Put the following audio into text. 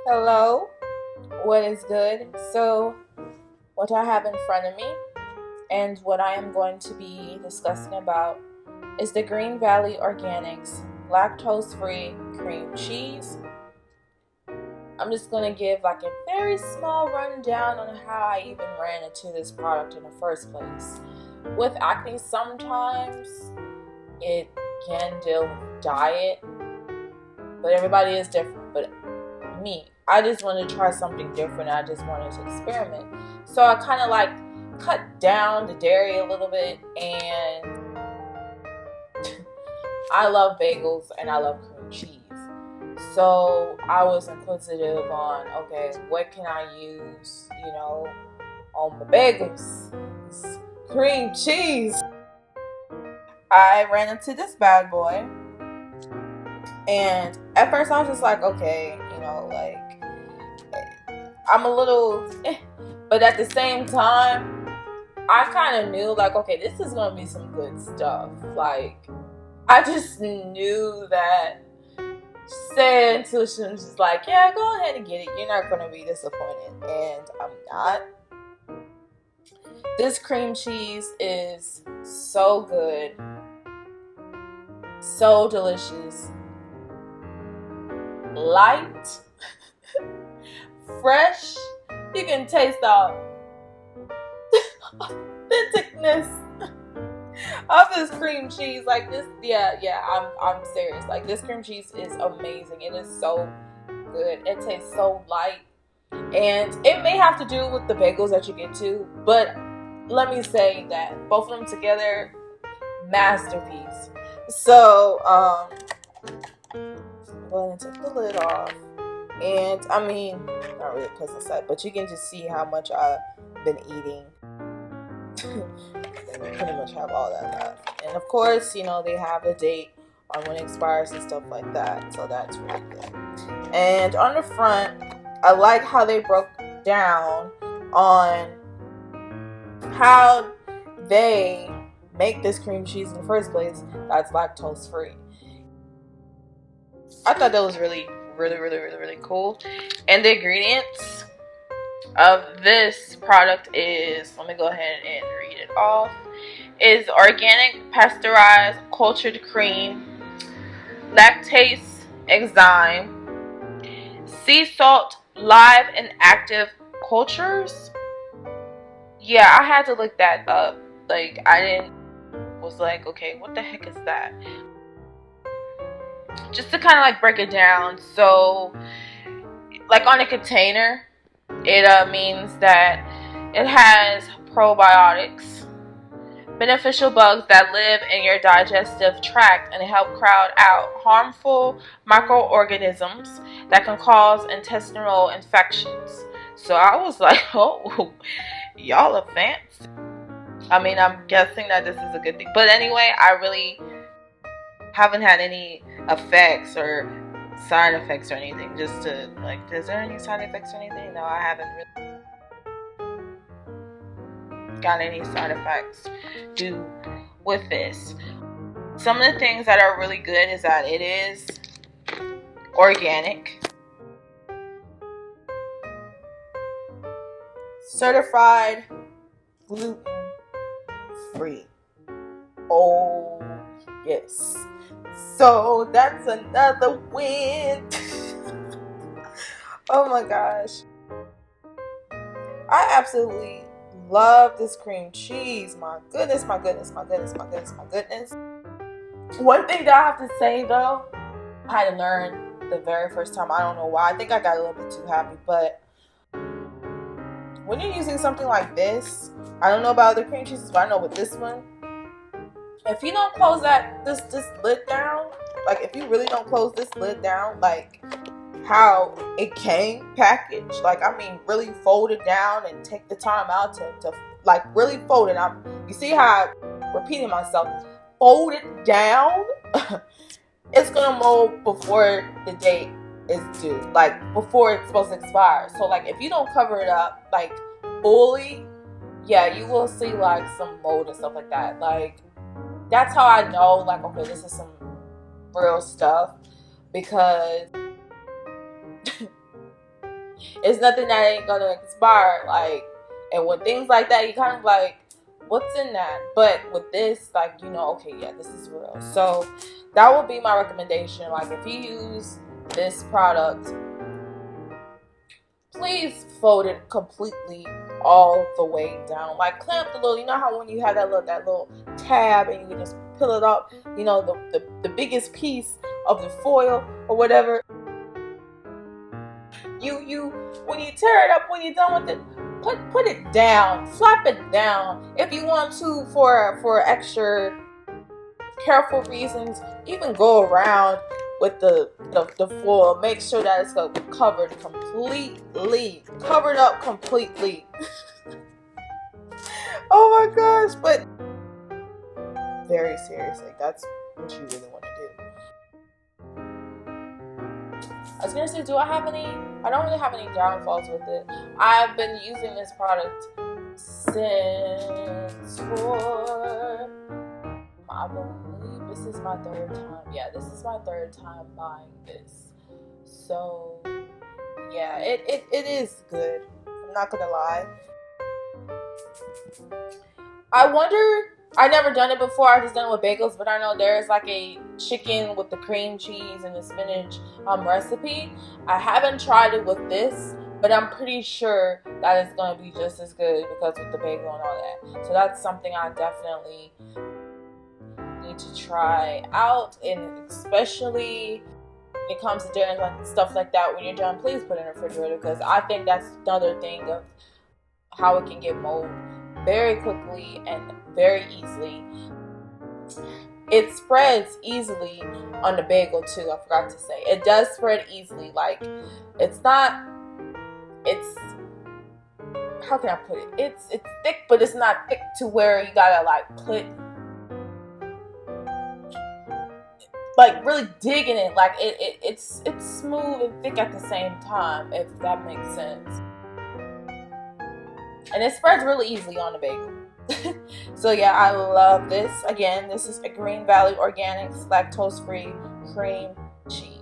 Hello, what is good? So, what I have in front of me and what I am going to be discussing about is the Green Valley Organics lactose-free cream cheese. I'm just going to give like a very small rundown on how I even ran into this product in the first place. With acne, sometimes it can deal with diet, but everybody is different. But me, I just wanted to try something different. I just wanted to experiment. So I kind of like cut down the dairy a little bit, and I love bagels and I love cream cheese. So I was inquisitive on, okay, what can I use, on my bagels? It's cream cheese. I ran into this bad boy, and at first I was just like, okay, I'm a little, but at the same time, I kind of knew, like, okay, this is gonna be some good stuff. Like, I just knew that said intuition was just like, yeah, go ahead and get it. You're not gonna be disappointed, and I'm not. This cream cheese is so good, so delicious, light, fresh. You can taste the authenticness of this cream cheese. Like this, I'm serious. Like this cream cheese is amazing. It is so good. It tastes so light, and it may have to do with the bagels that you get too. But let me say that both of them together, masterpiece. So, go ahead and take the lid off. And I mean, not really put aside, but you can just see how much I've been eating. They pretty much have all that left. And of course, they have a date on when it expires and stuff like that. So that's really good. And on the front, I like how they broke down on how they make this cream cheese in the first place that's lactose free. I thought that was really, really, really, really, really cool. And the ingredients of this product is, let me go ahead and read it off, is organic pasteurized cultured cream, lactase enzyme, sea salt, live and active cultures. Yeah, I had to look that up. Like, was like, okay, what the heck is that? Just to kind of like break it down. So, like on a container, it means that it has probiotics, beneficial bugs that live in your digestive tract and help crowd out harmful microorganisms that can cause intestinal infections. So I was like, oh, y'all are fancy. I mean, I'm guessing that this is a good thing. But anyway, I really haven't had any effects or side effects or anything. Just to, like, is there any side effects or anything? No, I haven't really got any side effects due with this. Some of the things that are really good is that it is organic, certified gluten-free. Oh, yes. So that's another win. Oh my gosh. I absolutely love this cream cheese. My goodness, my goodness, my goodness, my goodness, my goodness. One thing that I have to say though, I had to learn the very first time. I don't know why. I think I got a little bit too happy, but when you're using something like this, I don't know about other cream cheeses, but I know with this one, if you don't close this lid down, like if you really don't close this lid down, like how it came packaged, like I mean really fold it down and take the time out to like really fold it. You see how I'm repeating myself, fold it down. It's gonna mold before the date is due, like before it's supposed to expire. So like if you don't cover it up like fully, yeah, you will see like some mold and stuff like that. Like that's how I know, like, okay, this is some real stuff, because It's nothing that ain't gonna expire. Like, and when things like that, you kind of like, what's in that? But with this, like, you know, okay, yeah, this is real. So that will be my recommendation. Like, if you use this product, please fold it completely all the way down. Like, clamp the little, you know how when you have that little tab and you can just peel it up, you know, the biggest piece of the foil or whatever. You when you tear it up, when you're done with it, put it down, flap it down. If you want to, for extra careful reasons, you can go around with the foil. Make sure that it's covered completely, covered up completely. Oh my gosh! But very seriously, that's what you really want to do. I was gonna say, do I have any? I don't really have any downfalls with it. I've been using this product since I believe this is my third time. Yeah, this is my third time buying this. So yeah, it is good. I'm not gonna lie. I wonder, I never done it before. I just done it with bagels, but I know there's like a chicken with the cream cheese and the spinach recipe. I haven't tried it with this, but I'm pretty sure that it's gonna be just as good because with the bagel and all that. So that's something I definitely need to try out, and especially when it comes to dinner and stuff like that. When you're done, please put it in the refrigerator, because I think that's another thing of how it can get mold very quickly and very easily. It spreads easily on the bagel too. I forgot to say, it does spread easily. Like, it's not, it's, how can I put it? It's thick, but it's not thick to where you gotta like put, like, really dig in it. Like, it's smooth and thick at the same time, if that makes sense. And it spreads really easily on the bagel. So yeah, I love this. Again, this is a Green Valley Organics lactose-free cream cheese.